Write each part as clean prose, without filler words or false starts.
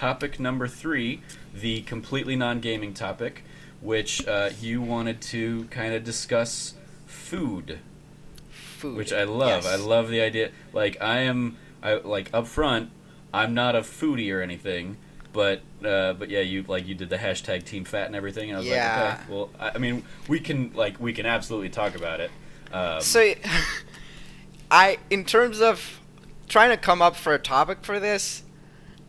topic number 3, the completely non-gaming topic, which you wanted to kind of discuss food, which Food. I love. I Yes. love the idea. I like up front. I'm not a foodie or anything, but yeah, you did the hashtag Team Fat and everything, and I was like, okay, Yeah. well, I mean, we can absolutely talk about it. Um, So, in terms of trying to come up for a topic for this,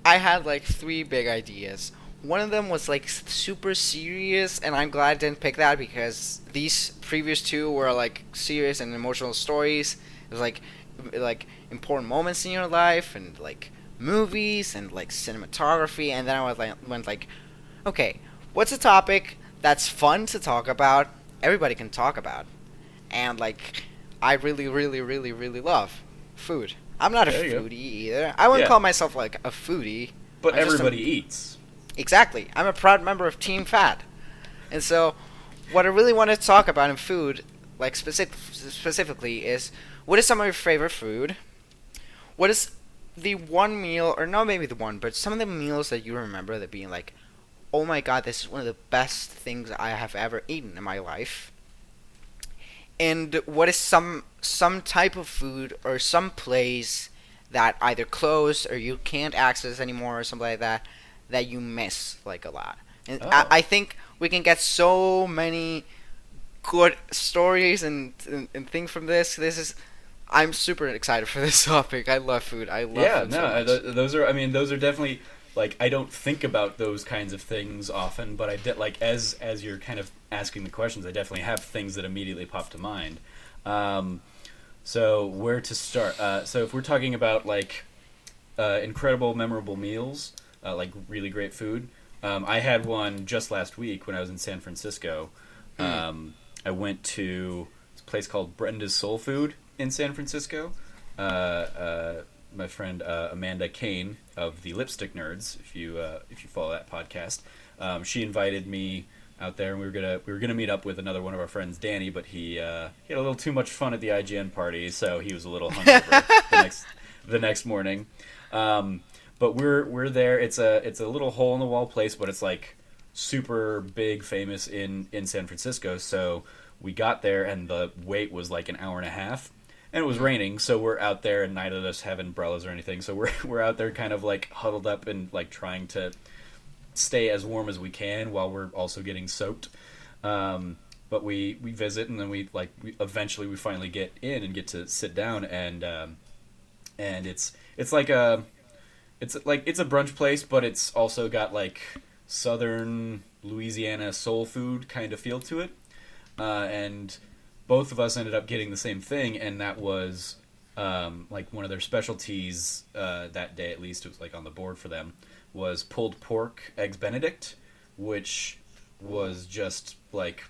I had like three big ideas. One of them was like super serious, and I'm glad I didn't pick that because these previous two were like serious and emotional stories. It was like important moments in your life and like movies and like cinematography, and then I went like, okay, what's a topic that's fun to talk about? Everybody can talk about, and like I really, really, really, really love food. I'm not a there you go. foodie either. I wouldn't Yeah, call myself like a foodie. but I'm just a everybody eats. exactly. I'm a proud member of Team Fat, and so what I really want to talk about in food, like specifically, is what is some of your favorite food? What is the one meal, or not maybe the one, but some of the meals that you remember that being like, oh my god, this is one of the best things I have ever eaten in my life? And what is some type of food or some place that either closed or you can't access anymore or something like that that you miss like a lot? And Oh, I think we can get so many good stories and things from this. I'm super excited for this topic. I love food. I love yeah, food no, so much. those are. I mean, those are definitely like I don't think about those kinds of things often, but like as you're kind of asking the questions, I definitely have things that immediately pop to mind. Um, so where to start? So if we're talking about like incredible, memorable meals, like really great food, I had one just last week when I was in San Francisco. Mm. I went to this place called Brenda's Soul Food in San Francisco. My friend Amanda Kane of the Lipstick Nerds, if you follow that podcast, she invited me out there, and we were gonna meet up with another one of our friends, Danny, but he had a little too much fun at the IGN party, so he was a little hungover the next morning. Um, but we're there. It's a little hole in the wall place, but it's like super big, famous in San Francisco. So we got there, and the wait was like an hour and a half, and it was Mm. raining. So we're out there, and neither of us have umbrellas or anything. So we're out there, kind of like huddled up and like trying to stay as warm as we can while we're also getting soaked. But we visit, and then eventually we finally get in and get to sit down, and it's like it's a brunch place, but it's also got like southern Louisiana soul food kind of feel to it. And both of us ended up getting the same thing, and that was like one of their specialties that day. At least it was like on the board for them was pulled pork eggs Benedict, which was just like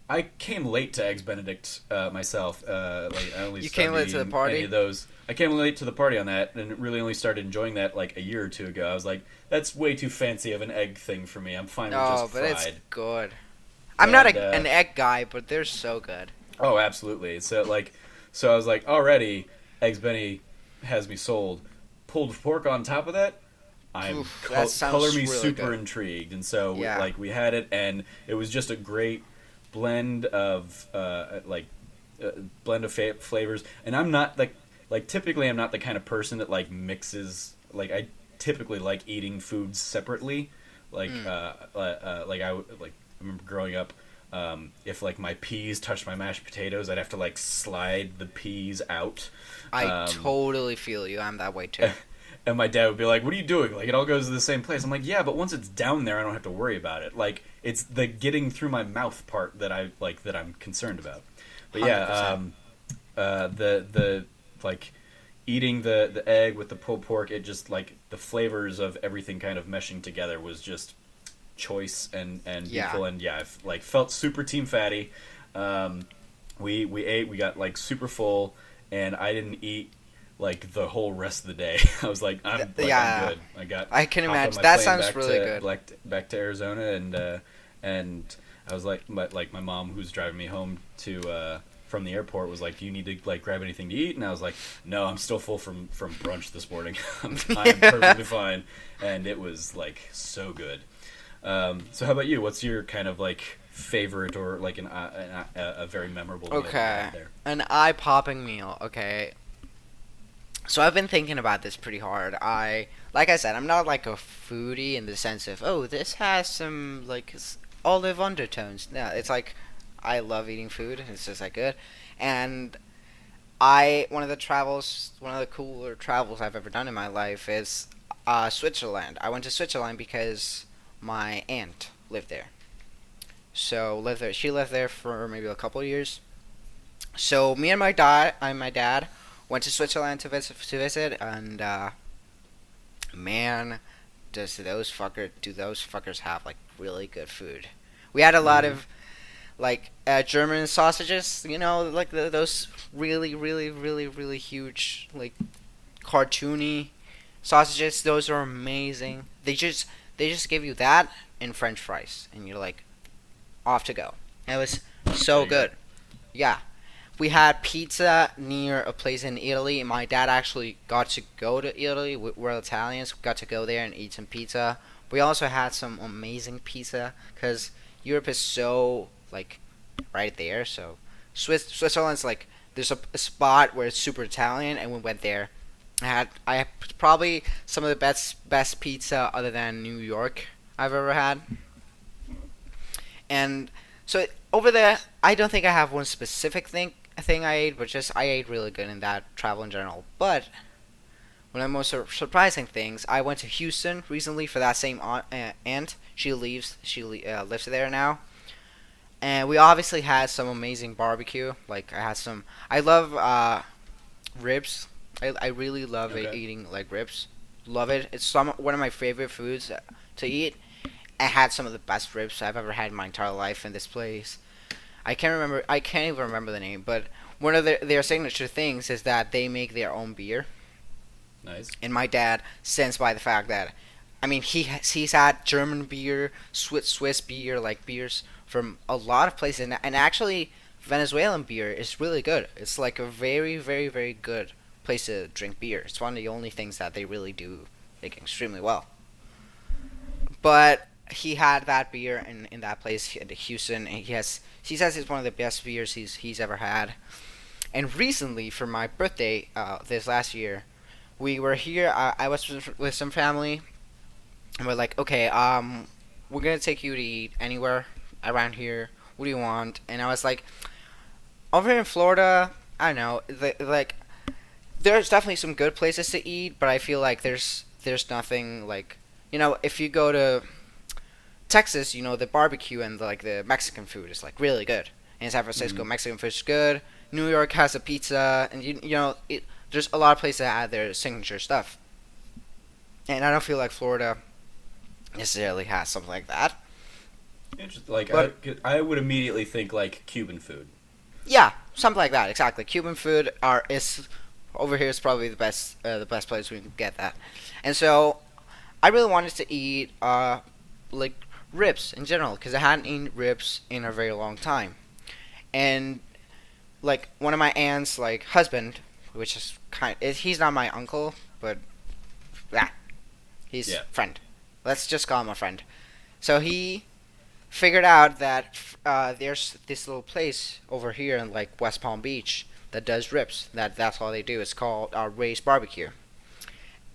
I came late to Eggs Benedict myself. Like I only You came started late to the eating any party? of those. I came late to the party on that, and really only started enjoying that like a year or two ago. I was like, that's way too fancy of an egg thing for me. I'm fine with just No, but it's fried. good. I'm not And an egg guy, but they're so good. oh, absolutely. So I was like, already, Eggs Benny has me sold. Pulled pork on top of that, I'm Oof, that color sounds me really super good. intrigued. And so Yeah. we had it, and it was just a great blend of blend of flavors. And I'm not like typically I'm not the kind of person that like mixes. Like I typically like eating foods separately. Mm. I remember growing up. If like my peas touched my mashed potatoes, I'd have to like slide the peas out. I Um, totally feel you. I'm that way too. and my dad would be like, "What are you doing? Like it all goes to the same place." I'm like, "Yeah, but once it's down there, I don't have to worry about it. Like it's the getting through my mouth part that I'm concerned about." But yeah, 100%. the like eating the egg with the pulled pork, it just like the flavors of everything kind of meshing together was just choice and Yeah. beautiful. And yeah, I've like felt super team fatty. Um, we ate, we got like super full, and I didn't eat like the whole rest of the day. I was like, I'm Yeah. good. I got I can hopped on imagine. my That plane sounds back really to good. Arizona, and I was like my mom who's driving me home to from the airport was like, "Do you need to like grab anything to eat?" And I was like, "No, I'm still full from brunch this morning. I'm perfectly fine." And it was like so good. So how about you? What's your kind of like favorite or like a very memorable meal that you Okay, had there? an eye-popping meal. Okay, so I've been thinking about this pretty hard. Like I said, I'm not like a foodie in the sense of, oh, this has some like olive undertones. No, it's like I love eating food. It's just like good, and one of the cooler travels I've ever done in my life is Switzerland. I went to Switzerland because my aunt lived there. So lived there. She lived there for maybe a couple of years. So me and my dad went to Switzerland to visit, and man, do those fuckers have like really good food? We had a lot Mm-hmm. of like German sausages, like those really, really, really, really huge, like cartoony sausages. Those are amazing. They just give you that and French fries, and you're like off to go. It was There so you go. good. Yeah, we had pizza near a place in Italy. My dad actually got to go to Italy. We're Italians. We got to go there and eat some pizza. We also had some amazing pizza because Europe is so like right there. So Switzerland's like there's a spot where it's super Italian, and we went there. I had probably some of the best pizza other than New York I've ever had. And so over there, I don't think I have one specific thing I ate, but just I ate really good in that travel in general. But one of the most surprising things, I went to Houston recently for that same aunt. Lives there now, and we obviously had some amazing barbecue. Like I love ribs. I really love Okay. eating like ribs. Love it. It's one of my favorite foods to eat. I had some of the best ribs I've ever had in my entire life in this place. I can't remember. I can't even remember the name, but one of their signature things is that they make their own beer. Nice. And my dad stands by the fact that, I mean, he's had German beer, Swiss beer, like beers from a lot of places, and actually Venezuelan beer is really good. It's like a very, very, very good place to drink beer. It's one of the only things that they really do like extremely well. But he had that beer in that place in Houston, and he says it's one of the best beers he's ever had. And recently, for my birthday, this last year, we were here. I was with some family, and we're like, okay, we're gonna take you to eat anywhere around here. What do you want? And I was like, over here in Florida, I don't know, like there's definitely some good places to eat, but I feel like there's nothing like, if you go to Texas, the barbecue and like the Mexican food is like really good. In San Francisco, Mm-hmm. Mexican food is good. New York has a pizza, and there's a lot of places that have their signature stuff. And I don't feel like Florida necessarily has something like that. Interesting. Like But I would immediately think like Cuban food. yeah, something like that. Exactly. Cuban food are is over here is probably the best place we can get that. And so I really wanted to eat like ribs in general because I hadn't eaten ribs in a very long time. And like one of my aunt's like husband, which is he's not my uncle, but yeah, he's Yeah. friend. Let's just call him a friend. So he figured out that there's this little place over here in like West Palm Beach that does ribs. That's all they do. It's called Ray's Barbecue.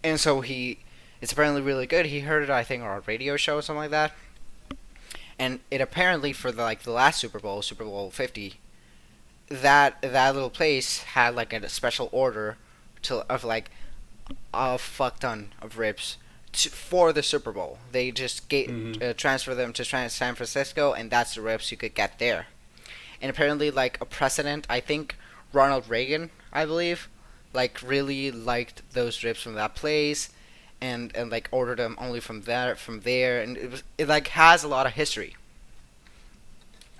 And so it's apparently really good. He heard it, I think, on a radio show or something like that. And it apparently for the last Super Bowl, Super Bowl 50, that little place had like a special order of like a fuck ton of ribs for the Super Bowl. They just Mm-hmm. transfer them to San Francisco, and that's the ribs you could get there. And apparently, like a president, I think Ronald Reagan, I believe, like really liked those ribs from that place, and like ordered them only from there, and it like has a lot of history.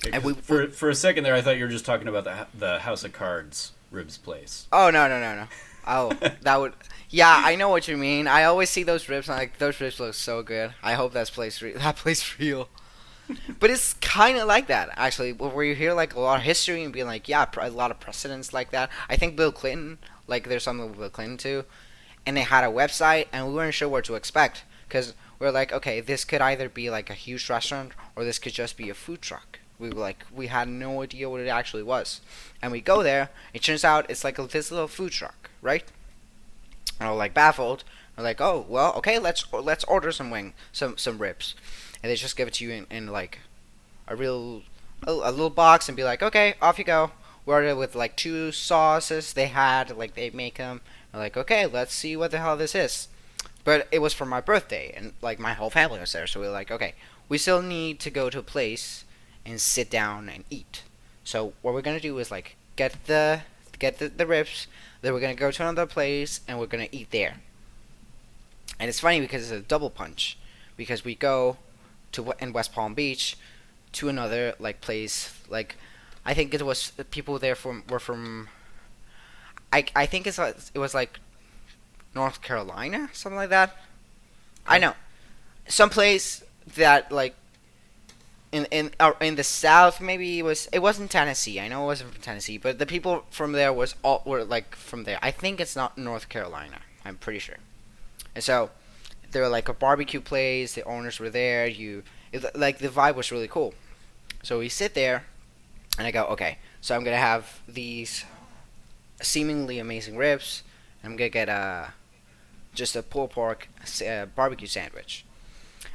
Okay, And 'cause for a second there, I thought you were just talking about the House of Cards ribs place. oh no no no no, oh that would yeah, I know what you mean. I always see those ribs and like those ribs look so good. I hope that place real. But it's kind of like that, actually, where you hear like a lot of history and being like, yeah, a lot of precedents like that. I think Bill Clinton, like, there's something with Bill Clinton too, and they had a website, and we weren't sure what to expect because we're like, okay, this could either be like a huge restaurant or this could just be a food truck. We were like, we had no idea what it actually was, and we go there. It turns out it's like this little food truck, right? And we're like baffled. We're like, oh well, okay, let's order some ribs, and they just give it to you in like a little box and be like, okay, off you go. We ordered it with like two sauces they had, like they make them. I'm like, okay, let's see what the hell this is. But it was for my birthday, and like my whole family was there, so we were like, okay, we still need to go to a place and sit down and eat. So what we're gonna do is like get the ribs, then we're gonna go to another place and we're gonna eat there. And it's funny because it's a double punch, because we go to in West Palm Beach to another like place like I think it was people there from were from I think it was like North Carolina, something like that. I know some place that like in the South, maybe it wasn't Tennessee. I know it wasn't from Tennessee, but the people from there were like from there. I think it's not North Carolina. I'm pretty sure. And so they were like a barbecue place. The owners were there. Like the vibe was really cool. So we sit there, and I go, okay. So I'm gonna have these seemingly amazing ribs. I'm gonna get just a pulled pork barbecue sandwich.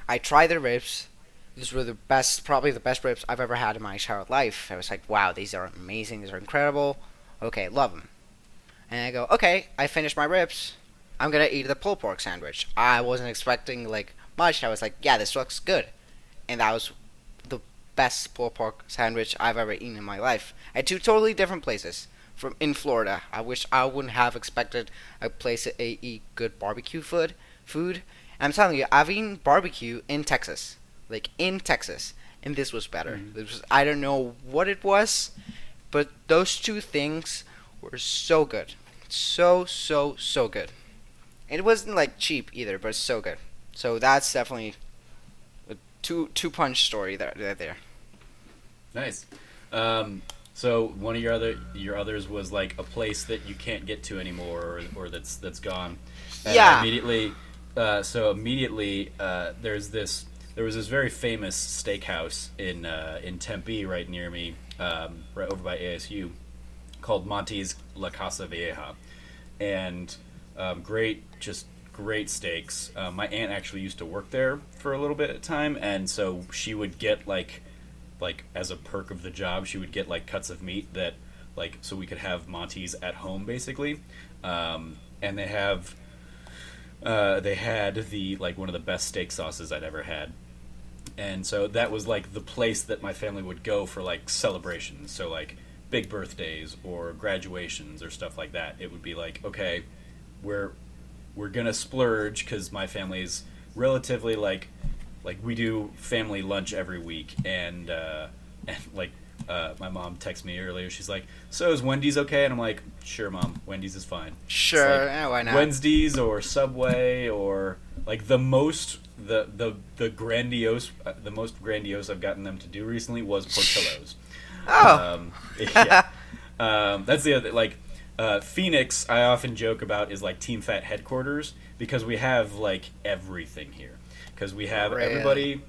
I tried the ribs. These were the best, probably the best ribs I've ever had in my entire life. I was like, wow, these are amazing. These are incredible. Okay, love them. And I go, okay, I finished my ribs. I'm gonna eat the pulled pork sandwich. I wasn't expecting like much. I was like, yeah, this looks good. And that was the best pulled pork sandwich I've ever eaten in my life. At two totally different places from in Florida. I wish I wouldn't have expected a place to eat good barbecue food. And I'm telling you, I've eaten barbecue in Texas, like in Texas, and this was better. This was, I don't know what it was, but those two things were so good, so good. And it wasn't like cheap either, but so good. So that's definitely a two punch story there. Nice. So one of your others was like a place that you can't get to anymore, or that's gone. And Yeah. Immediately, there was this very famous steakhouse in Tempe, right near me, right over by ASU, called Monty's La Casa Vieja, and great steaks. My aunt actually used to work there for a little bit at time, and so she would get like as a perk of the job, she would get like cuts of meat that like so we could have Monty's at home basically. And they had the like one of the best steak sauces I'd ever had. And so that was like the place that my family would go for like celebrations. So like big birthdays or graduations or stuff like that. It would be like, okay, we're gonna splurge because my family's relatively like we do family lunch every week, and like my mom texted me earlier. She's like, "So is Wendy's okay?" And I'm like, "Sure, Mom. Wendy's is fine." Sure, Like, yeah, why not? Wednesdays or Subway or like the most grandiose I've gotten them to do recently was Portillo's. Oh. Yeah. That's the other like. Phoenix, I often joke about, is like Team Fat headquarters because we have like everything here. Because we have Really? everybody.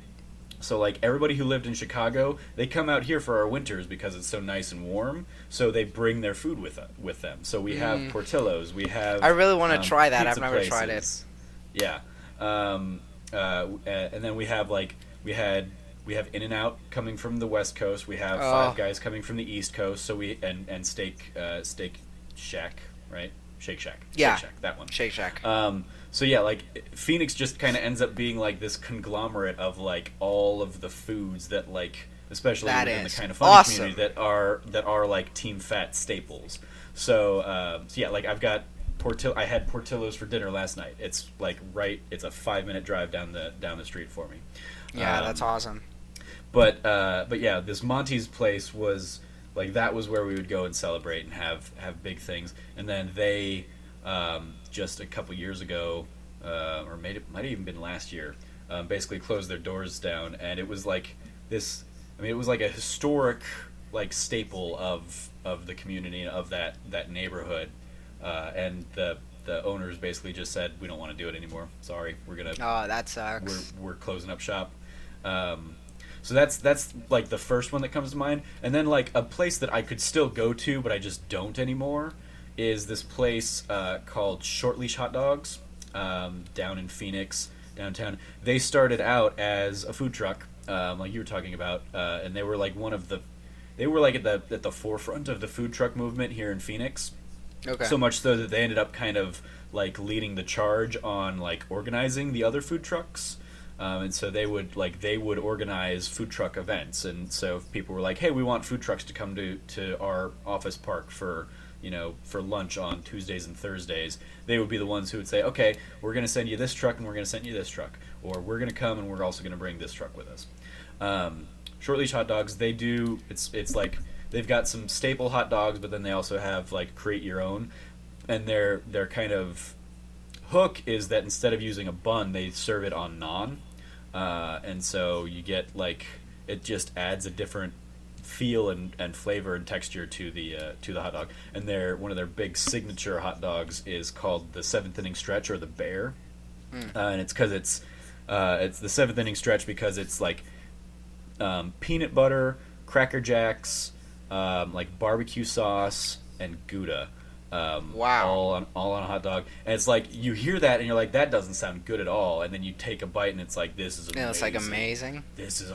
So like everybody who lived in Chicago, they come out here for our winters because it's so nice and warm. So they bring their food with them. So we have Portillo's. We have. I really want to try that. I've pizza never tried it. places. Yeah. And then we have like we have In-N-Out coming from the West Coast. We have Five Guys coming from the East Coast. So and Steak Shack, right? Shake Shack. Yeah. Shake Shack, that one. Shake Shack. So yeah, like Phoenix just kind of ends up being like this conglomerate of like all of the foods that like, especially That within the is kind of funny awesome. community that are like Team Fat staples. So yeah, like I had Portillo's for dinner last night. It's like it's a 5-minute drive down the street for me. Yeah, that's awesome. But yeah, this Monty's place was like that was where we would go and celebrate and have big things. And then they just a couple years ago, or might have even been last year, basically closed their doors down. And it was like this. I mean, it was like a historic like staple of the community and of that neighborhood, and the owners basically just said we don't want to do it anymore. Sorry, Oh, that we're sucks. we're closing up shop. Um, so that's like the first one that comes to mind, and then like a place that I could still go to, but I just don't anymore, is this place called Short Leash Hot Dogs, down in Phoenix, downtown. They started out as a food truck, like you were talking about, and they were like they were like at the forefront of the food truck movement here in Phoenix. Okay. So much so that they ended up kind of like leading the charge on like organizing the other food trucks. And so they would organize food truck events, and so if people were like, "Hey, we want food trucks to come to our office park for for lunch on Tuesdays and Thursdays," they would be the ones who would say, "Okay, we're going to send you this truck, and we're going to send you this truck, or we're going to come and we're also going to bring this truck with us." Short Leash Hot Dogs, they do it's like they've got some staple hot dogs, but then they also have like create your own, and their kind of hook is that instead of using a bun, they serve it on naan, and so you get like it just adds a different feel and flavor and texture to the hot dog. And one of their big signature hot dogs is called the seventh inning stretch or the bear, and it's the seventh inning stretch because it's like peanut butter, Cracker Jacks, like barbecue sauce, and Gouda. Wow. All on a hot dog, and it's like you hear that and you're like, that doesn't sound good at all, and then you take a bite and it's like, this is amazing. Yeah, it's like amazing. This is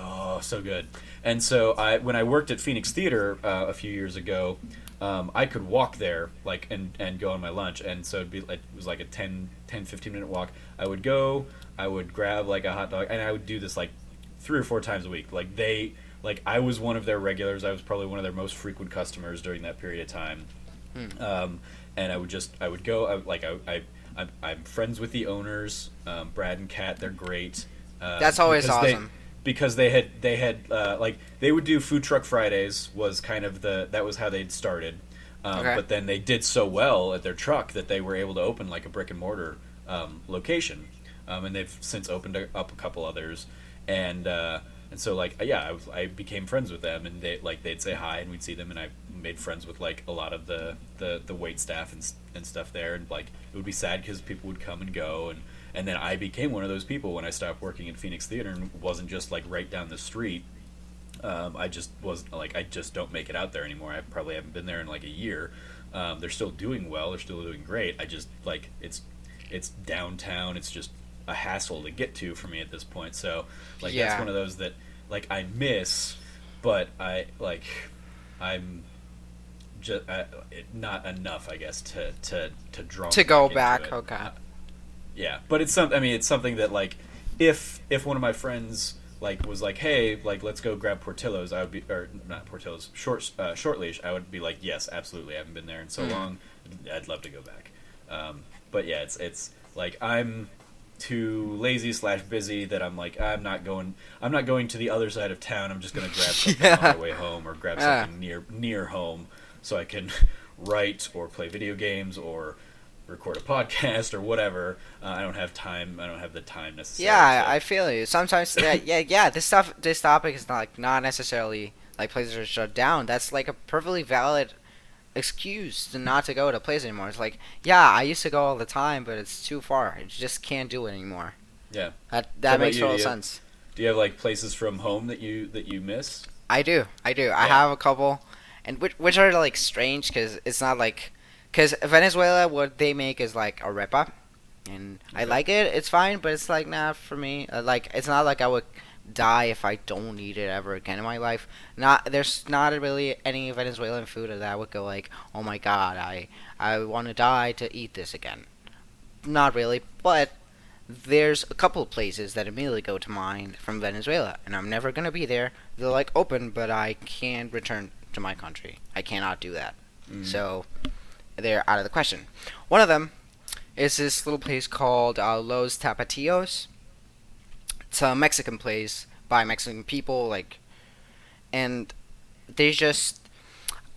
so good. And so when I worked at Phoenix Theater a few years ago, I could walk there like and go on my lunch, and so it was like a 15 minute walk. I would grab like a hot dog, and I would do this like 3 or 4 times a week. I was one of their regulars. I was probably one of their most frequent customers during that period of time. And I would go. I'm friends with the owners, Brad and Kat. They're great. That's always awesome. Because they had like they would do food truck Fridays was kind of that was how they'd started. Okay. But then they did so well at their truck that they were able to open like a brick and mortar location, and they've since opened up a couple others, and so like yeah, I became friends with them, and they'd say hi, and we'd see them, and I made friends with like a lot of the wait staff and stuff there, and like it would be sad because people would come and go, and then I became one of those people when I stopped working in Phoenix Theater and wasn't just like right down the street. I just was like, I just don't make it out there anymore. I probably haven't been there in like a year. They're still doing well. They're still doing great. I just like it's downtown. It's just a hassle to get to for me at this point. So like Yeah. that's one of those that like I miss, but I'm just not enough, I guess, to draw To me go into back, it. okay. Yeah, but it's something that like if one of my friends like was like, hey, like let's go grab Portillo's, I would be, or not Portillo's, short leash, I would be like, yes, absolutely. I haven't been there in so long. I'd love to go back. But yeah, it's like I'm too lazy / busy that I'm like I'm not going to the other side of town. I'm just gonna grab something on my way home or grab something near home so I can write or play video games or record a podcast or whatever. I don't have time. I don't have the time necessarily. Yeah, I feel you. Sometimes, yeah. This topic is not necessarily like places are shut down. That's like a perfectly valid excuse to not to go to places anymore. It's like, yeah, I used to go all the time, but it's too far. I just can't do it anymore. Yeah. That makes total sense. Do you have like places from home that you miss? I do. Yeah. I have a couple, and which are like strange because it's not like, because Venezuela, what they make is like arepa, and I like it. It's fine, but it's like not for me. Like it's not like I would die if I don't eat it ever again in my life. There's not really any Venezuelan food that I would go like, oh my god, I want to die to eat this again. Not really, but there's a couple of places that immediately go to mind from Venezuela, and I'm never gonna be there. They're like open, but I can't return to my country. I cannot do that. So they're out of the question. One of them is this little place called Los Tapatíos. It's a Mexican place by Mexican people, like, and they just.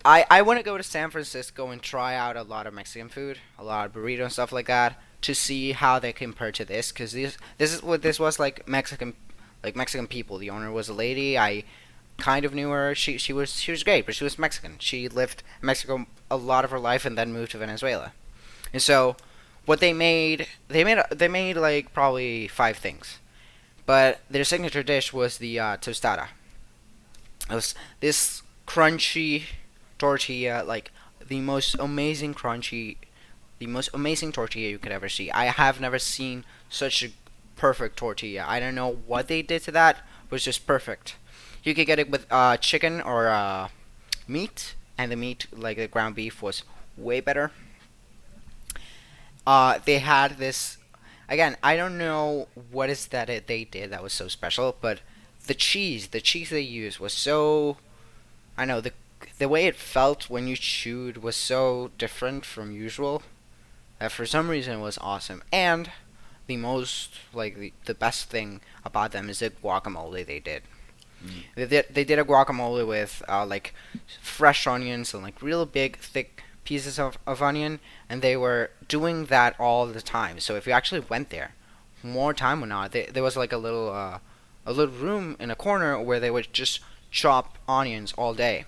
I want to go to San Francisco and try out a lot of Mexican food, a lot of burrito and stuff like that, to see how they compare to this, because this was like Mexican, like Mexican people. The owner was a lady. I kind of knew her. She was great, but she was Mexican. She lived in Mexico a lot of her life and then moved to Venezuela. And so, what they made like probably five things, but their signature dish was the tostada. It was this crunchy tortilla, like the most amazing crunchy, the most amazing tortilla you could ever see. I have never seen such a perfect tortilla. I don't know what they did to that, but it's just perfect. You could get it with chicken or meat, and the meat, like the ground beef, was way better. They had this. Again, I don't know what is that they did that was so special, but the cheese they used was so. I know the way it felt when you chewed was so different from usual. That for some reason was awesome. And the best thing about them is the guacamole they did. Mm. They did a guacamole with like fresh onions and like real big thick pieces of onion, and they were doing that all the time. So if you actually went there more time or not, there was like a little room in a corner where they would just chop onions all day,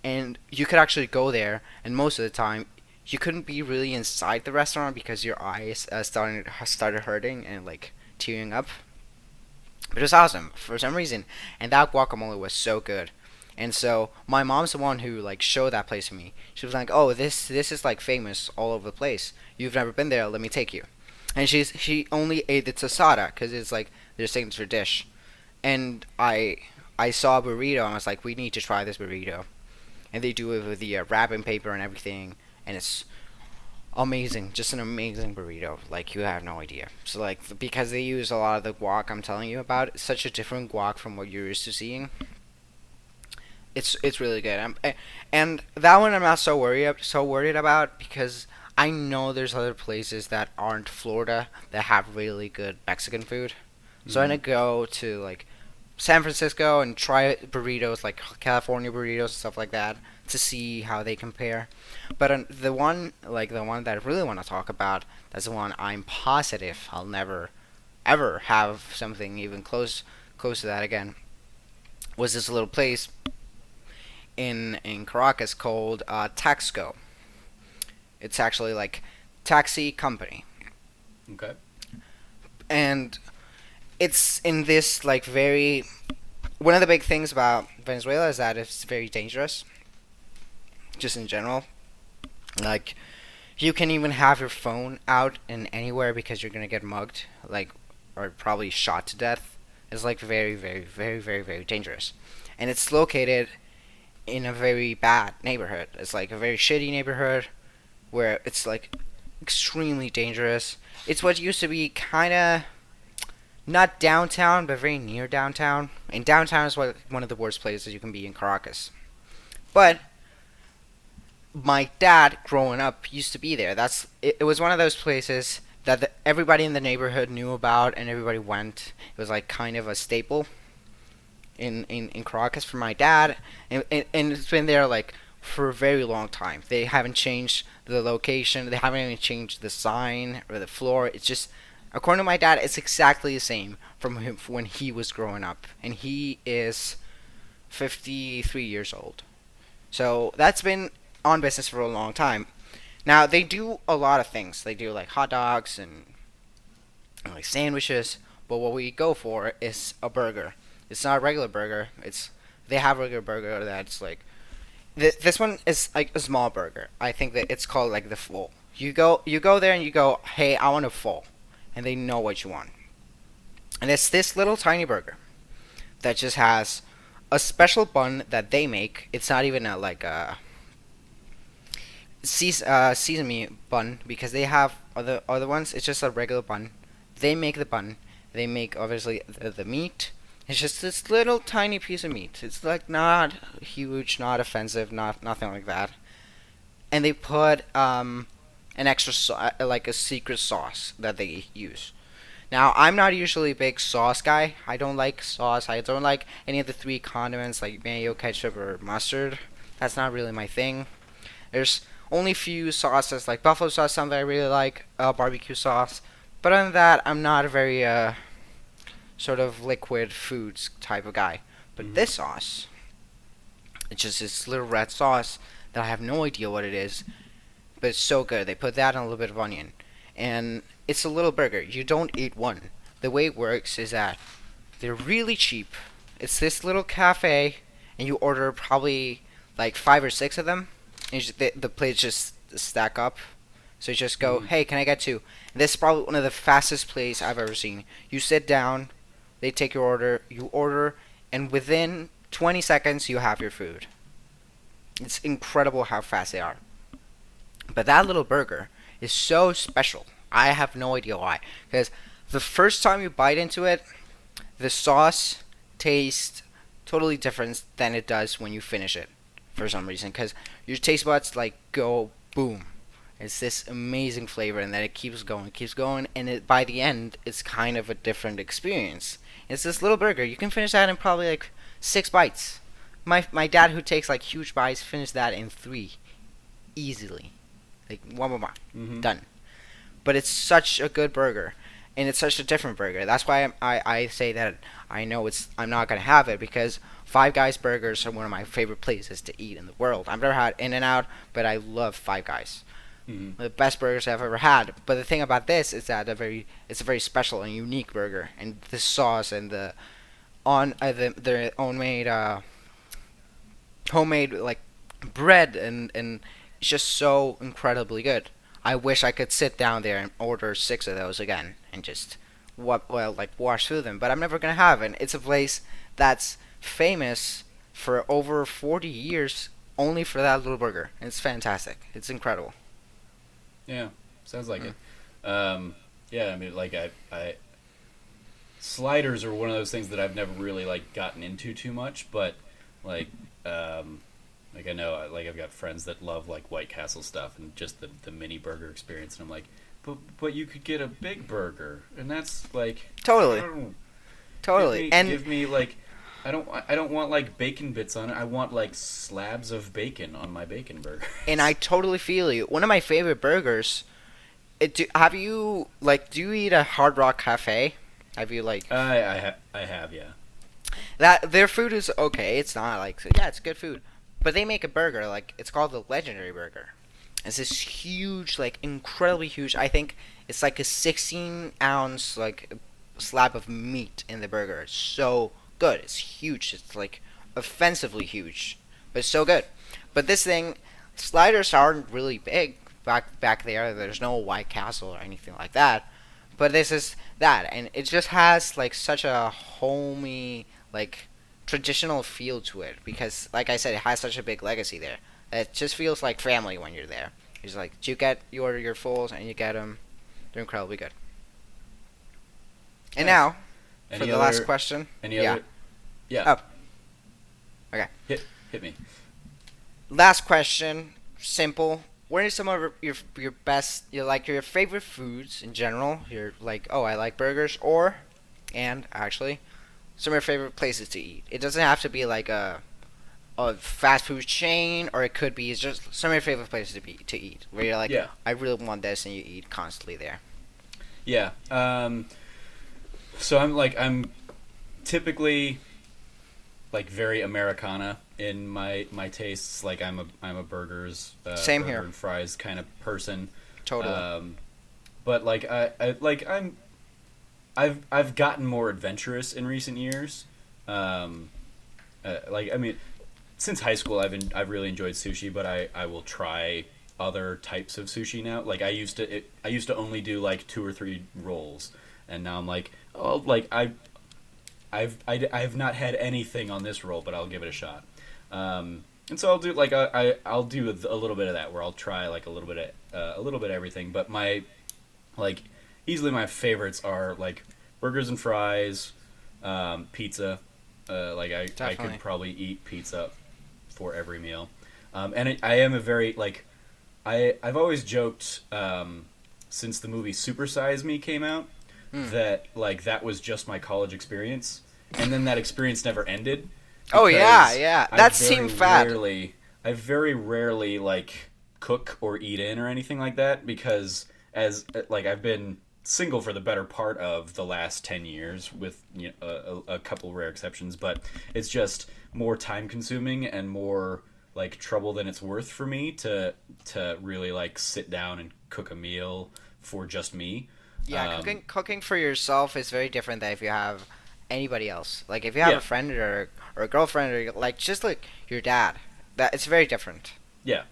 and you could actually go there, and most of the time you couldn't be really inside the restaurant because your eyes started hurting and like tearing up. But it was awesome for some reason, and that guacamole was so good. And so my mom's the one who like showed that place to me. She was like, "Oh, this is like famous all over the place. You've never been there. Let me take you." And she only ate the tostada because it's like their signature dish. And I saw a burrito and I was like, "We need to try this burrito." And they do it with the wrapping paper and everything, and it's amazing, just an amazing burrito. Like you have no idea. So like because they use a lot of the guac I'm telling you about, it's such a different guac from what you're used to seeing. It's really good. And that one I'm not so worried about because I know there's other places that aren't Florida that have really good Mexican food. So I'm Mm. gonna go to like San Francisco and try burritos like California burritos and stuff like that to see how they compare. But the one that I really want to talk about, that's the one I'm positive I'll never ever have something even close to that again. Was this little place in Caracas called Taxco. It's actually like taxi company, Okay. and it's in this like very. One of the big things about Venezuela is that it's very dangerous, just in general. Like you can even have your phone out in anywhere because you're gonna get mugged, like or probably shot to death. It's like very, very, very, very, very dangerous, and it's located in a very bad neighborhood. It's like a very shitty neighborhood where it's like extremely dangerous. It's what used to be kind of not downtown, but very near downtown. And downtown is one of the worst places you can be in Caracas. But my dad, growing up, used to be there. It was one of those places that everybody in the neighborhood knew about, and everybody went. It was like kind of a staple in Caracas for my dad, and it's been there like for a very long time. They haven't changed the location. They haven't even changed the sign or the floor. It's just, according to my dad, it's exactly the same from him when he was growing up, and he is 53 years old. So that's been on business for a long time. Now they do a lot of things. They do like hot dogs and like sandwiches, but what we go for is a burger. It's not a regular burger. They have a regular burger that's like this one is like a small burger. I think that it's called like the full. You go there and you go, "Hey, I want a full," and they know what you want. And it's this little tiny burger that just has a special bun that they make. It's not even like a sesame bun because they have other ones. It's just a regular bun. They make the bun. They make obviously the meat. It's just this little tiny piece of meat. It's like not huge, not offensive, not nothing like that. And they put an extra like a secret sauce that they use. Now I'm not usually a big sauce guy. I don't like sauce. I don't like any of the three condiments like mayo, ketchup, or mustard. That's not really my thing. There's only few sauces like buffalo sauce, something I really like, barbecue sauce. But other than that, I'm not a very sort of liquid foods type of guy. But Hmm. this sauce, it's just this little red sauce that I have no idea what it is, but it's so good. They put that on a little bit of onion, and it's a little burger. You don't eat one. The way it works is that they're really cheap. It's this little cafe, and you order probably like 5 or 6 of them. And the plates just stack up. So you just go, Hmm. hey, can I get 2? And this is probably one of the fastest plays I've ever seen. You sit down, they take your order, you order, and within 20 seconds you have your food. It's incredible how fast they are. But that little burger is so special. I have no idea why. Because the first time you bite into it, the sauce tastes totally different than it does when you finish it for some reason. Because your taste buds like go boom. It's this amazing flavor, and then it keeps going, and by the end, it's kind of a different experience. It's this little burger. You can finish that in probably like 6 bites. My dad, who takes like huge bites, finished that in 3 easily. Like one, Hmm. done. But it's such a good burger, and it's such a different burger. That's why I say that I know I'm not gonna have it, because Five Guys burgers are one of my favorite places to eat in the world. I've never had In and Out, but I love Five Guys. Hmm. The best burgers I've ever had. But the thing about this is that it's a very special and unique burger, and the sauce and the on their own made homemade like bread, and it's just so incredibly good. I wish I could sit down there and order 6 of those again and just like wash through them, but I'm never gonna have it. It's a place that's famous for over 40 years only for that little burger. It's fantastic. It's incredible. Yeah, sounds like Mm. it. Yeah, I mean, like sliders are one of those things that I've never really like gotten into too much, but like, um, like I know, like I've got friends that love like White Castle stuff and just the mini burger experience, and I'm like, but you could get a big burger, and that's like, I Totally, don't know, totally. And give me like, I don't want like bacon bits on it. I want like slabs of bacon on my bacon burger. I totally feel you. One of my favorite burgers. Have you like? Do you eat a Hard Rock Cafe? Have you like I have, yeah. that? Their food is okay. It's not like, yeah, it's good food, but they make a burger like it's called the Legendary Burger. It's this huge, like incredibly huge. I think it's like a 16-ounce like slab of meat in the burger. It's so good. It's huge. It's like offensively huge, but it's so good. But this thing, sliders aren't really big back there. There's no White Castle or anything like that. But this is that, and it just has like such a homey, like traditional feel to it, because, like I said, it has such a big legacy there. It just feels like family when you're there. It's like you order your fulls and you get them. They're incredibly good. And Nice. now for Any the last other? question. Any Yeah. other? Yeah. Oh, okay. Hit me. Last question. Simple. What are some of your best, your favorite foods in general? You're like, oh, I like burgers, and actually, some of your favorite places to eat. It doesn't have to be like a fast food chain, or it could be just some of your favorite places to eat, where you're like, Yeah. I really want this, and you eat constantly there. Yeah. So I'm typically like very Americana in my tastes. Like I'm a Same burger here. and fries kind of person. Totally. But like I like I've gotten more adventurous in recent years. Um, like I mean, since high school I've really enjoyed sushi, but I will try other types of sushi now. Like I used to only do like 2 or 3 rolls, and now I'm like, oh, like I've not had anything on this roll, but I'll give it a shot. And so I'll do like I'll do a little bit of that, where I'll try like a little bit of everything. But my like easily my favorites are like burgers and fries, pizza. Like I Definitely. could probably eat pizza for every meal. I am a very like I've always joked, since the movie Super Size Me came out, Hmm. that like that was just my college experience, and then that experience never ended. Oh yeah, Because yeah. I That very seemed fad. I very rarely like cook or eat in or anything like that, because as like I've been single for the better part of the last 10 years, with a couple rare exceptions, but it's just more time consuming and more like trouble than it's worth for me to really like sit down and cook a meal for just me. Yeah, um, cooking for yourself is very different than if you have anybody else. Like if you have a yeah, friend or a girlfriend or like just like your dad, that it's very different. yeah.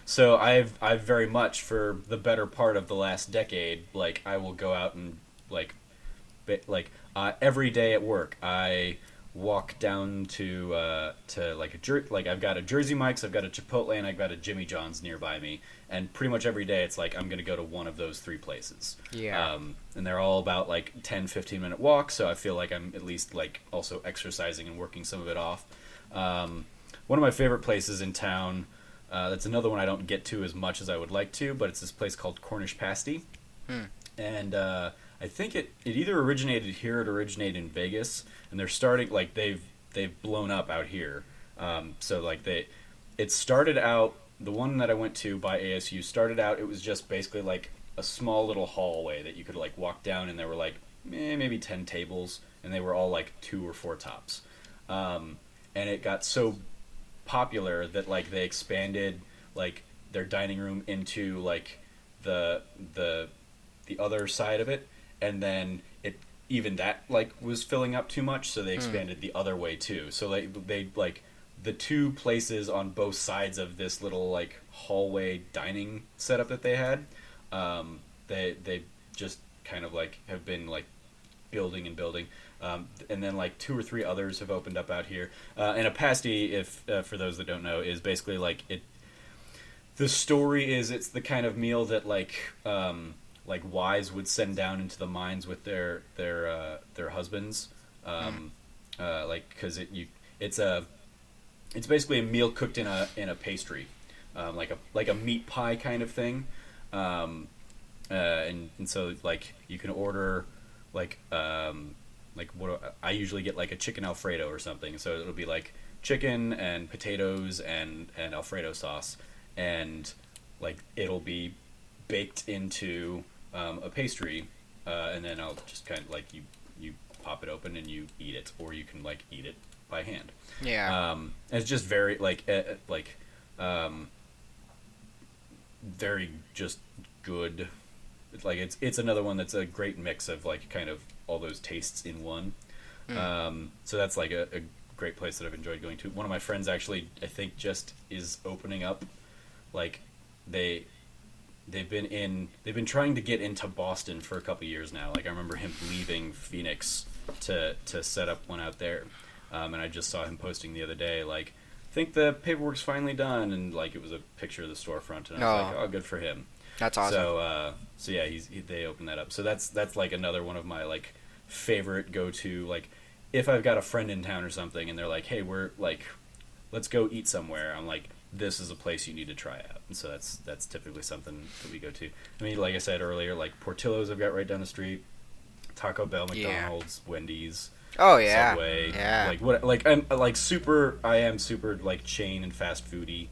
So I've very much, for the better part of the last decade, like I will go out and like every day at work I walk down to like like I've got a Jersey Mike's, I've got a Chipotle, and I've got a Jimmy John's nearby me, and pretty much every day it's like I'm gonna go to one of those three places. Yeah. And they're all about like 10-15 minute walks, so I feel like I'm at least like also exercising and working some of it off. One of my favorite places in town, that's another one I don't get to as much as I would like to, but it's this place called Cornish Pasty. Hmm. And I think it either originated here or it originated in Vegas, and they're starting like they've blown up out here. So like it started out, the one that I went to by ASU started out, it was just basically like a small little hallway that you could like walk down, and there were like maybe 10 tables, and they were all like 2 or 4 tops. And it got so popular that like they expanded like their dining room into like the the the other side of it, and then it even that like was filling up too much, so they expanded the other way too. So like they like the two places on both sides of this little like hallway dining setup that they had, they just kind of like have been like building and building. And then like 2 or 3 others have opened up out here. And a pasty, if for those that don't know, is basically like it. The story is it's the kind of meal that like wives would send down into the mines with their husbands, like because it's basically a meal cooked in a pastry, like a meat pie kind of thing, and so like you can order like what I usually get like a chicken Alfredo or something. So it'll be like chicken and potatoes and Alfredo sauce, and like it'll be baked into a pastry, and then I'll just kind of like you pop it open and you eat it, or you can like eat it by hand. Yeah. It's just very um, very just good. Like it's another one that's a great mix of like kind of all those tastes in one. So that's like a great place that I've enjoyed going to. One of my friends actually, I think, just is opening up. Like they they've been trying to get into Boston for a couple years now. Like I remember him leaving Phoenix to set up one out there, and I just saw him posting the other day like, think the paperwork's finally done, and like it was a picture of the storefront, and I was like, oh, good for him. That's awesome. So yeah, they opened that up. So that's like another one of my like favorite go to, like if I've got a friend in town or something and they're like, hey, we're like, let's go eat somewhere. I'm like, this is a place you need to try out. And so that's typically something that we go to. I mean, like I said earlier, like Portillo's I've got right down the street, Taco Bell, McDonald's, Wendy's. Oh yeah. Subway. Yeah. Like what? Like I'm like super. I am super like chain and fast foody.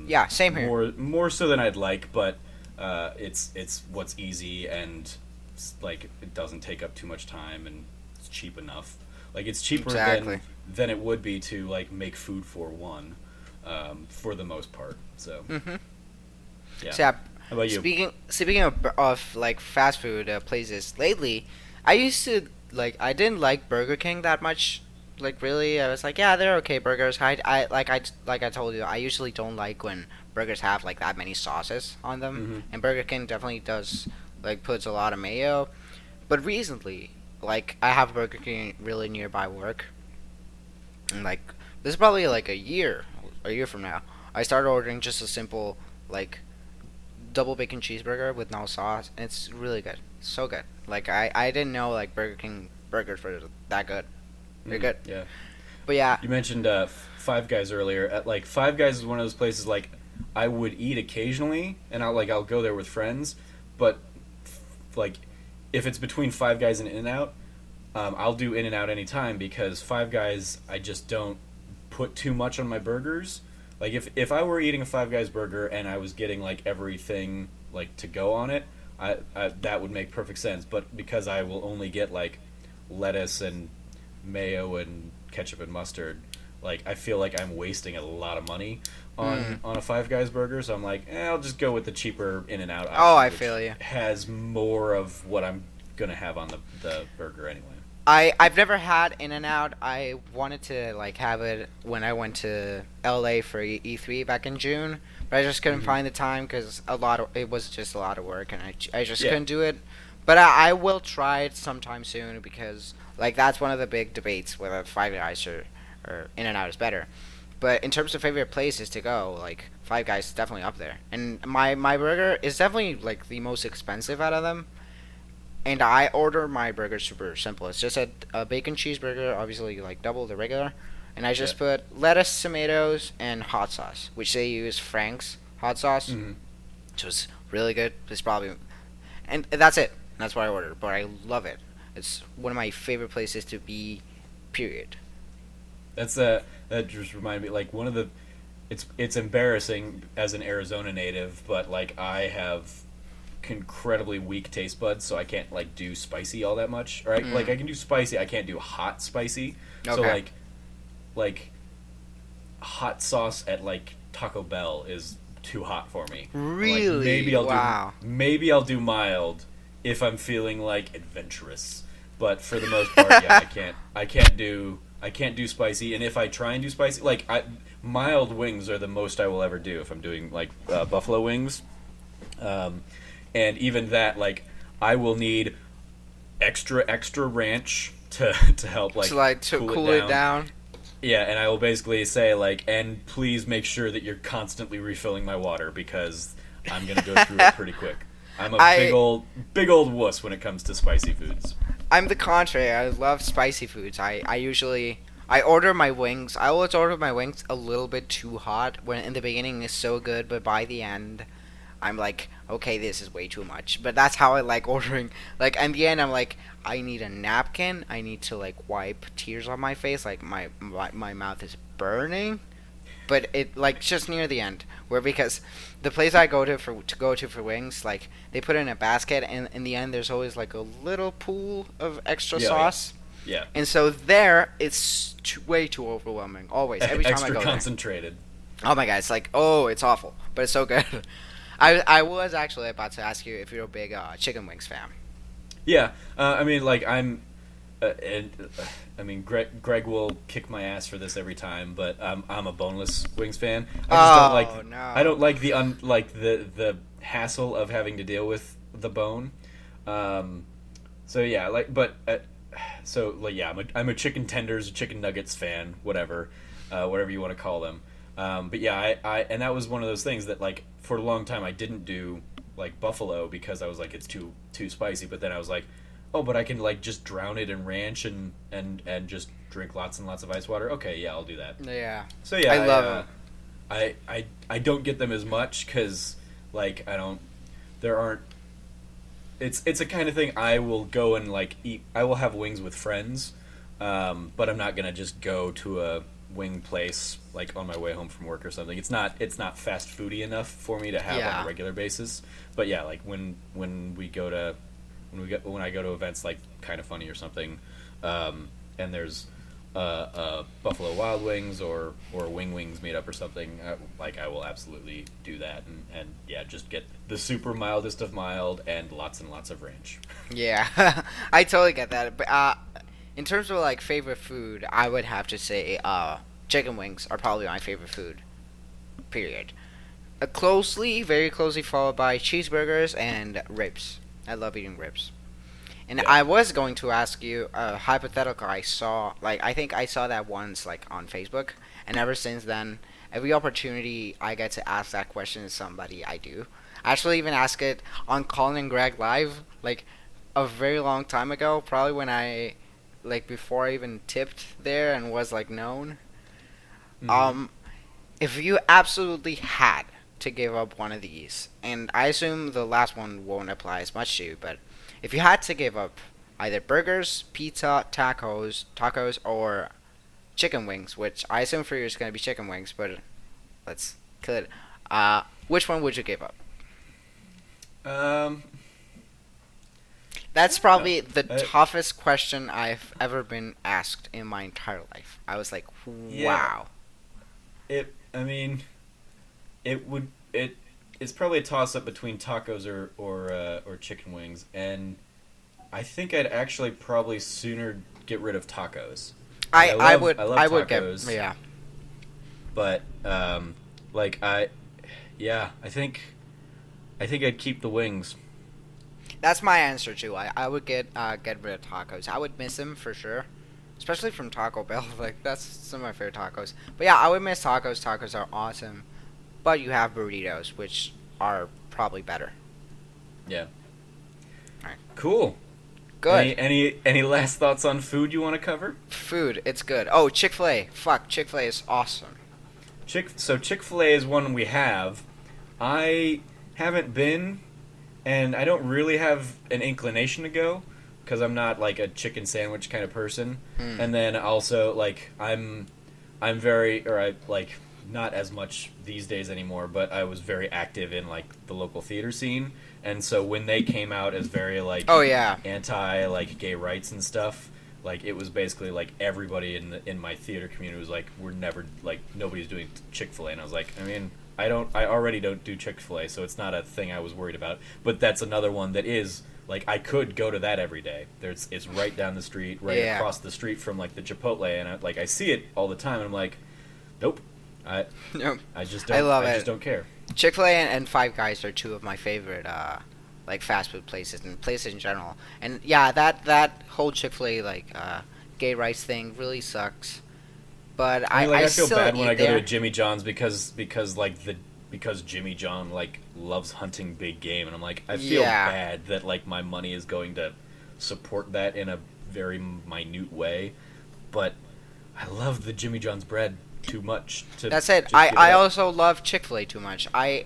Yeah. Same here. More so than I'd like, but it's what's easy, and like it doesn't take up too much time, and it's cheap enough. Like it's cheaper than it would be to like make food for one, for the most part. So yeah. So, yeah, How about you? speaking of like fast food places lately, I used to I didn't like Burger King that much. Like really, I was like, yeah, they're okay burgers. I told you, I usually don't like when burgers have like that many sauces on them, Mm-hmm. and Burger King definitely does like puts a lot of mayo. But recently, like I have Burger King really nearby work, and like this is probably like a year from now. I started ordering just a simple like double bacon cheeseburger with no sauce, and it's really good. So good. Like I didn't know like Burger King burgers were that good. They're good. Yeah. But yeah, You mentioned Five Guys earlier. At like Five Guys is one of those places like I would eat occasionally, and I'll go there with friends, but like if it's between Five Guys and In-N-Out, I'll do In-N-Out anytime, because Five Guys I just don't put too much on my burgers. Like if I were eating a Five Guys burger and I was getting like everything like to go on it, that would make perfect sense. But because I will only get like lettuce and mayo and ketchup and mustard, like I feel like I'm wasting a lot of money Mm. on a Five Guys burger. So I'm like, I'll just go with the cheaper In and Out Oh, option, I which feel you. has more of what I'm gonna have on the burger anyway. I've never had In and Out. I wanted to like have it when I went to LA for E3 back in June, but I just couldn't Hmm. find the time because it was just a lot of work and I just Yeah. couldn't do it. But I will try it sometime soon because like that's one of the big debates whether Five Guys or In and Out is better. But in terms of favorite places to go, like Five Guys is definitely up there. And my burger is definitely like the most expensive out of them, and I order my burger super simple. It's just a bacon cheeseburger, obviously like double the regular, and I Yeah. just put lettuce, tomatoes, and hot sauce, which they use Frank's hot sauce, Hmm. which was really good. It's probably, and that's it. That's what I ordered, but I love it. It's one of my favorite places to be. Period. That's that just reminded me like one of the it's embarrassing as an Arizona native, but like I have incredibly weak taste buds, so I can't like do spicy all that much. Or like Mm, I can do spicy, I can't do hot spicy. So okay. like hot sauce at like Taco Bell is too hot for me. I'm like Really? Wow. maybe I'll do mild if I'm feeling like adventurous. But for the most part, yeah, I can't do spicy. And if I try and do spicy, mild wings are the most I will ever do if I'm doing like buffalo wings. Um, and even that, like I will need extra ranch to to help To like like to cool it cool it down. down. Yeah, and I will basically say like, and please make sure that you're constantly refilling my water because I'm gonna go through it pretty quick. I'm a I big old wuss when it comes to spicy foods. I'm the contrary. I love spicy foods. I usually I order my wings. I always order my wings a little bit too hot. When in the beginning it's so good, but by the end, I'm like, okay, this is way too much. But that's how I like ordering. Like in the end, I'm like, I need a napkin. I need to like wipe tears on my face. Like my mouth is burning. But it like just near the end, where because the place I go to for wings, like they put it in a basket, and in the end there's always like a little pool of extra Yeah, yeah, sauce, yeah. and so there it's way too overwhelming. Always, every time I Extra go there. concentrated. Oh my god, it's like oh, it's awful, but it's so good. I was actually about to ask you if you're a big chicken wings fan. Yeah, I mean, like and I mean, Greg will kick my ass for this every time, but I'm a boneless wings fan. I just don't like Oh I no. don't like the hassle of having to deal with the bone. Um, so yeah, I'm a chicken tenders, chicken nuggets fan, whatever you want to call them. But yeah, I and that was one of those things that like for a long time I didn't do like buffalo because I was like it's too spicy. But then I was like, oh, but I can like just drown it in ranch and just drink lots and lots of ice water. Okay, yeah, I'll do that. Yeah, So yeah, I love them. I don't get them as much because like I don't there aren't it's a kind of thing I will go and like eat. I will have wings with friends, but I'm not gonna just go to a wing place like on my way home from work or something. It's not fast foody enough for me to have on a Yeah. regular basis. But yeah, like when I go to events like Kind of Funny or something, and there's Buffalo Wild Wings or Wing Wings made up or something, like I will absolutely do that and yeah, just get the super mildest of mild and lots of ranch. Yeah, I totally get that. But in terms of like favorite food, I would have to say chicken wings are probably my favorite food. Period. Very closely followed by cheeseburgers and ribs. I love eating ribs. And Yeah. I was going to ask you a hypothetical. I think I saw that once, like on Facebook, and ever since then, every opportunity I get to ask that question to somebody, I do. I actually even asked it on Colin and Greg live, like a very long time ago, probably when like before I even tipped there and was like known. Hmm. Um, if you absolutely had to give up one of these, and I assume the last one won't apply as much to you, but if you had to give up either burgers, pizza, tacos, or chicken wings, which I assume for you is going to be chicken wings, but let's kill it. Which one would you give up? Um, That's I don't probably the know. toughest question I've ever been asked in my entire life. I was like, Yeah, wow. I mean, it's probably a toss up between tacos or chicken wings, and I think I'd actually probably sooner get rid of tacos. Like I love I would get, tacos, yeah. but like yeah, I think I'd keep the wings. That's my answer too. I would get rid of tacos. I would miss them for sure, especially from Taco Bell. Like that's some of my favorite tacos. But yeah, I would miss tacos. Tacos are awesome, but you have burritos, which are probably better. Yeah, All right. cool. Good. Any last thoughts on food you want to cover? Food, it's good. Oh, Chick-fil-A. Fuck, Chick-fil-A is awesome. Chick-fil-A is one we have. I haven't been, and I don't really have an inclination to go because I'm not like a chicken sandwich kind of person. Mm. And then also like I'm very or I like not as much these days anymore, but I was very active in like the local theater scene, and so when they came out as very like Oh yeah. anti like gay rights and stuff, like it was basically like everybody in my theater community was like we're never like nobody's doing Chick-fil-A, and I was like, I mean, I already don't do Chick-fil-A, so it's not a thing I was worried about. But that's another one that is like I could go to that every day. It's right down the street, right Yeah. across the street from like the Chipotle, and I see it all the time, and I'm like, nope, I No, I just I don't love I it. just don't care. Chick-fil-A and Five Guys are two of my favorite like fast food places and places in general. And yeah, that whole Chick-fil-A like gay rights thing really sucks. But I mean, like I I feel still bad when eat I go to a there. Jimmy John's because Jimmy John like loves hunting big game, and I'm like I feel Yeah. bad that like my money is going to support that in a very minute way, but I love the Jimmy John's bread too much to That's it. just give it I up. also love Chick-fil-A too much. I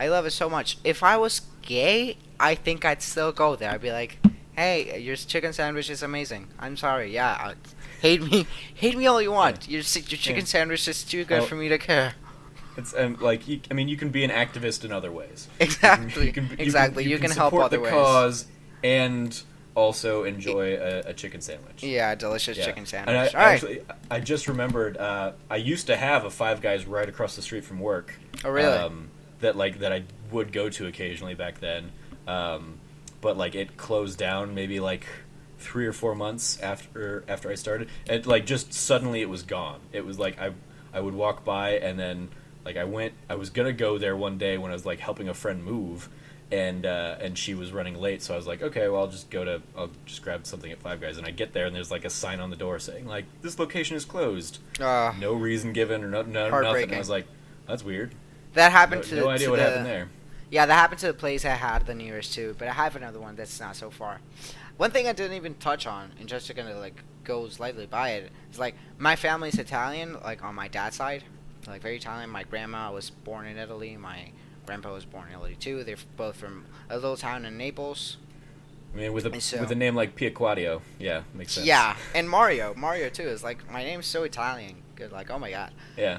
love it so much. If I was gay, I think I'd still go there. I'd be like, "Hey, your chicken sandwich is amazing. I'm sorry. Yeah, hate me, hate me all you want. Your chicken Yeah. sandwich is too good Oh, for me to care." it's like I mean you can be an activist in other ways. Exactly. Exactly. You can help support other the ways. cause and also enjoy a chicken sandwich. Yeah, delicious Yeah. chicken And sandwich. All right. I just remembered. I used to have a Five Guys right across the street from work. Oh, really? That I would go to occasionally back then. But like it closed down maybe like 3 or 4 months after I started. And like just suddenly it was gone. It was like I would walk by and then like I was gonna go there one day when I was like helping a friend move, and she was running late, so I was like, okay, well I'll just grab something at Five Guys, and I get there and there's like a sign on the door saying like this location is closed, Uh, no reason given or nothing. Heartbreaking. I was like, that's weird. that happened No idea to what the happened there. yeah, that happened to the place I had the nearest to, but I have another one that's not so far. One thing I didn't even touch on, and just to kind of like go slightly by it, is like my family's Italian, like on my dad's side, like very Italian. My grandma was born in Italy. My grandpa was born in Italy too. They're both from a little town in Naples. I mean, And so with a name like Piacquadio, yeah, makes sense. yeah, and Mario too is like my name's so Italian. Good, like oh my god. Yeah.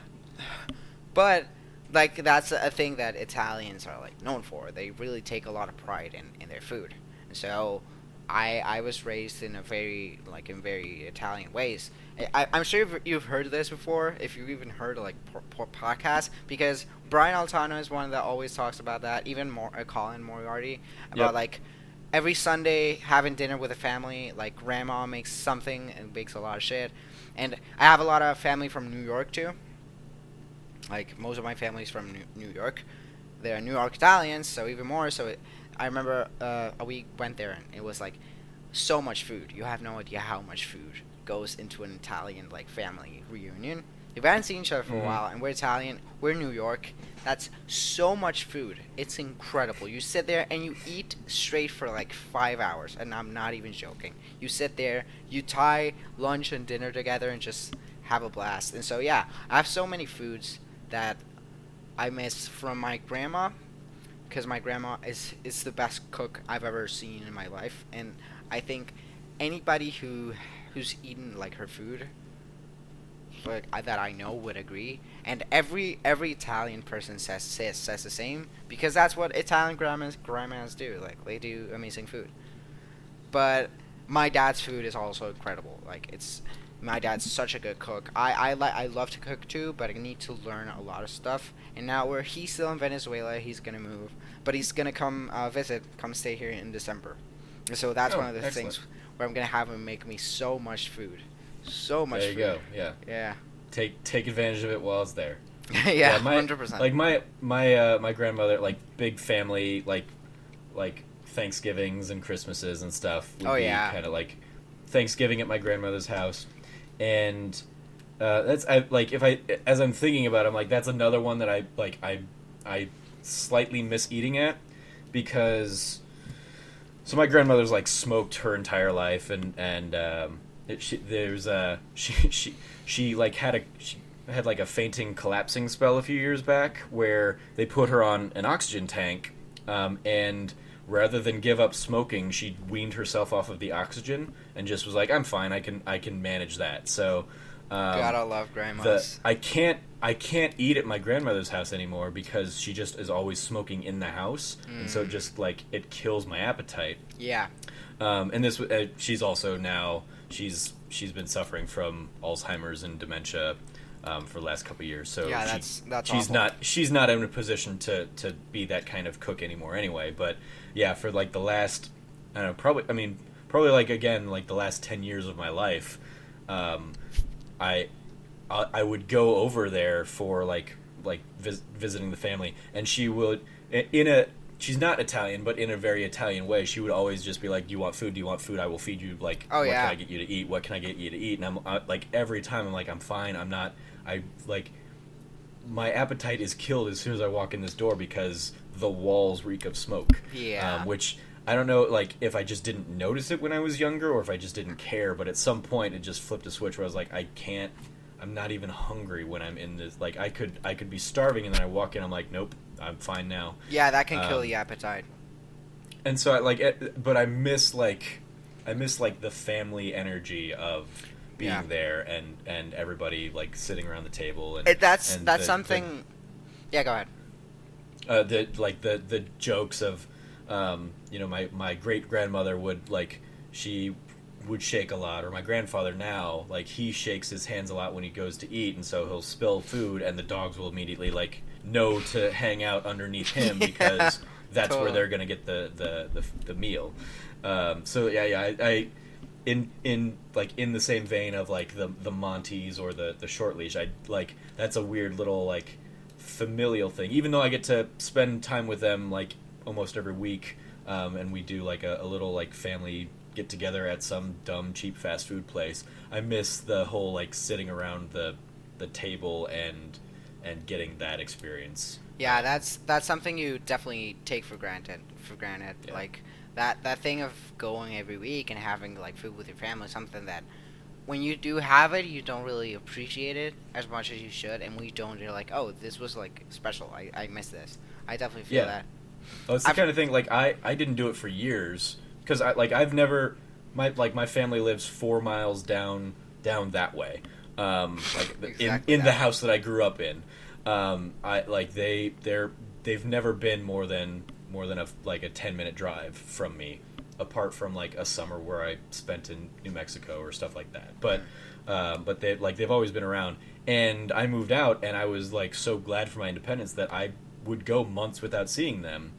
But like that's a thing that Italians are like known for. They really take a lot of pride in their food. And so I was raised in a very like in very Italian ways. I'm sure you've heard this before, if you've even heard like podcasts, because Brian Altano is one that always talks about that. Even more Colin Moriarty about Yep. like every Sunday having dinner with a family. Like grandma makes something and bakes a lot of shit, and I have a lot of family from New York too. Like most of my family's from New York. They're New York Italians, so even more. I remember we went there and it was like so much food. You have no idea how much food goes into an Italian like family reunion. If we haven't seen each other for a Mhm. while and we're Italian, we're in New York. That's so much food. It's incredible. You sit there and you eat straight for like 5 hours, and I'm not even joking. You sit there, you tie lunch and dinner together, and just have a blast. And so yeah, I have so many foods that I miss from my grandma, because my grandma is the best cook I've ever seen in my life, and I think anybody who's eaten like her food, like that I know would agree, and every Italian person says the same, because that's what Italian grandmas do. Like they do amazing food. but my dad's food is also incredible. Like it's my dad's such a good cook. I love to cook too, but I need to learn a lot of stuff. And now he's still in Venezuela, he's gonna move, but he's gonna come come stay here in December. And so that's one of the excellent. things where I'm gonna have him make me so much food, so much There you food. go. Yeah. Yeah. Take advantage of it while it's there. Yeah, my 100%. like my grandmother, like big family, like Thanksgivings and Christmases and stuff would Oh be yeah. kind of like Thanksgiving at my grandmother's house, and that's like if I as I'm thinking about it, I'm like that's another one that I slightly miss eating at because so my grandmother's like smoked her entire life and she like she had like a fainting collapsing spell a few years back where they put her on an oxygen tank, and rather than give up smoking, she weaned herself off of the oxygen and just was like, I'm fine, I can manage that. So Gotta love grandmas. I can't eat at my grandmother's house anymore because she just is always smoking in the house, and so just like it kills my appetite. Yeah. And this she's also now she's been suffering from Alzheimer's and dementia for the last couple of years. So Yeah, that's she's awful. she's not in a position to be that kind of cook anymore anyway. But yeah, for like the last I don't know probably like again like the last 10 years of my life, I I would go over there for like visiting the family, and she would in a she's not Italian, but in a very Italian way. She would always just be like, "Do you want food? Do you want food? I will feed you. Like, Oh what yeah. can I get you to eat? What can I get you to eat?" And like every time I'm like, "I'm fine. I'm not. I like my appetite is killed as soon as I walk in this door because the walls reek of smoke." Yeah. Which I don't know, like if I just didn't notice it when I was younger, or if I just didn't care. But at some point, it just flipped a switch where I was like, I can't. I'm not even hungry when I'm in this. Like I could be starving, and then I walk in. I'm like, nope, I'm fine now. Yeah, that can kill the appetite. And so I like it, but I miss like the family energy of being Yeah. there and everybody like sitting around the table and That's and something. Yeah, go ahead. the jokes of my great grandmother would like she would shake a lot, or my grandfather now like he shakes his hands a lot when he goes to eat, and so he'll spill food and the dogs will immediately like know to hang out underneath him because that's where Totally. they're gonna get the meal. So I in like in the same vein of like the Monties or the short leash, I like that's a weird little like familial thing. Even though I get to spend time with them like almost every week, and we do like a little like family get together at some dumb cheap fast food place, I miss the whole like sitting around the table and getting that experience. Yeah, that's something you definitely take for granted. Yeah. Like that thing of going every week and having like food with your family, something that when you do have it, you don't really appreciate it as much as you should, and when you don't, you're like, oh, this was like special. I miss this. I definitely feel Yeah. that. Oh, it's the I've- kind of thing like I didn't do it for years because I've never my family lives 4 miles down that way, like Exactly in the that. house that I grew up in. I like they've never been more than a 10-minute drive from me, apart from like a summer where I spent in New Mexico or stuff like that. But they've always been around, and I moved out, and I was like so glad for my independence that I would go months without seeing them,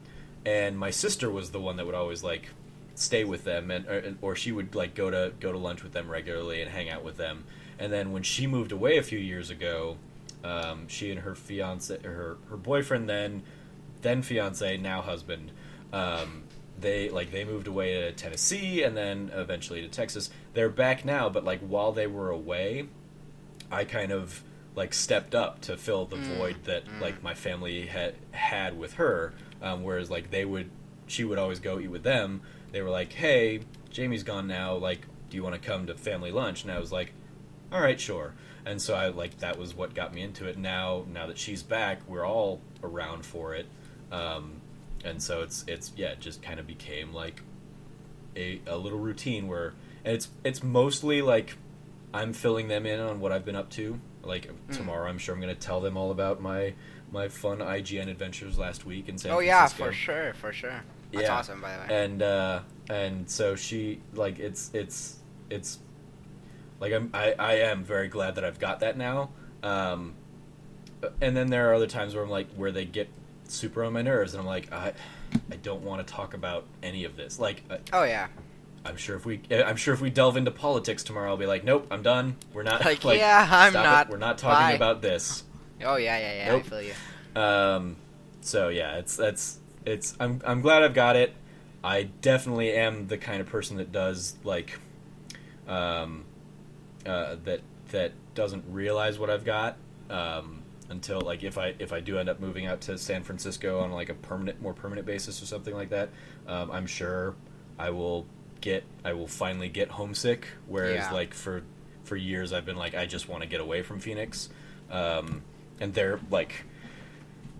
and my sister was the one that would always like stay with them, or she would like go to lunch with them regularly and hang out with them. And then when she moved away a few years ago, she and her fiance, her boyfriend then fiance, now husband, they moved away to Tennessee and then eventually to Texas. They're back now, but like while they were away, I kind of like stepped up to fill the void that like my family had with her. Whereas like she would always go eat with them. They were like, "Hey, Jamie's gone now. Like, do you want to come to family lunch?" And I was like, "All right, sure." And so I like that was what got me into it. Now that she's back, we're all around for it. And so it's it just kind of became like a little routine where, and it's mostly like I'm filling them in on what I've been up to. Like tomorrow, I'm sure I'm going to tell them all about my fun IGN adventures last week in San Oh yeah, Francisco. for sure. That's awesome, by the way. And and so she like it's like I am very glad that I've got that now. And then there are other times where I'm like, where they get super on my nerves, and I'm like, I don't want to talk about any of this. Like, Oh yeah. I'm sure if we delve into politics tomorrow, I'll be like, nope, I'm done. We're not Like, yeah, I'm stop not. it. We're not talking Bye. about this. Oh yeah. Nope. I feel you. So yeah, it's I'm glad I've got it. I definitely am the kind of person that does like that doesn't realize what I've got until like if I do end up moving out to San Francisco on like a more permanent basis or something like that. I'm sure I will finally get homesick. Whereas Yeah. like for years I've been like, I just want to get away from Phoenix. And they're like,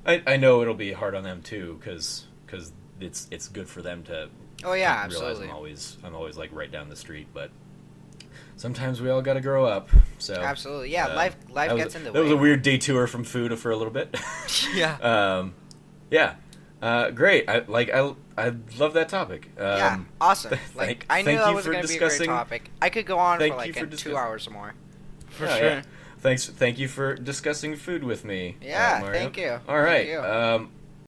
I know it'll be hard on them too, because it's good for them to Oh yeah, realize absolutely. I'm always like right down the street, but sometimes we all got to grow up. So Absolutely. Yeah, life that was, gets in the that way. was a weird detour from food for a little bit. Yeah. Yeah, great. I love that topic. Yeah, awesome. Like I knew thank that you was for going to be a great discussing- topic. I could go on thank for you like for 2 discuss- hours more. For Yeah, sure. yeah. Thank you for discussing food with me. Yeah, Mario. thank you. All right. Thank you.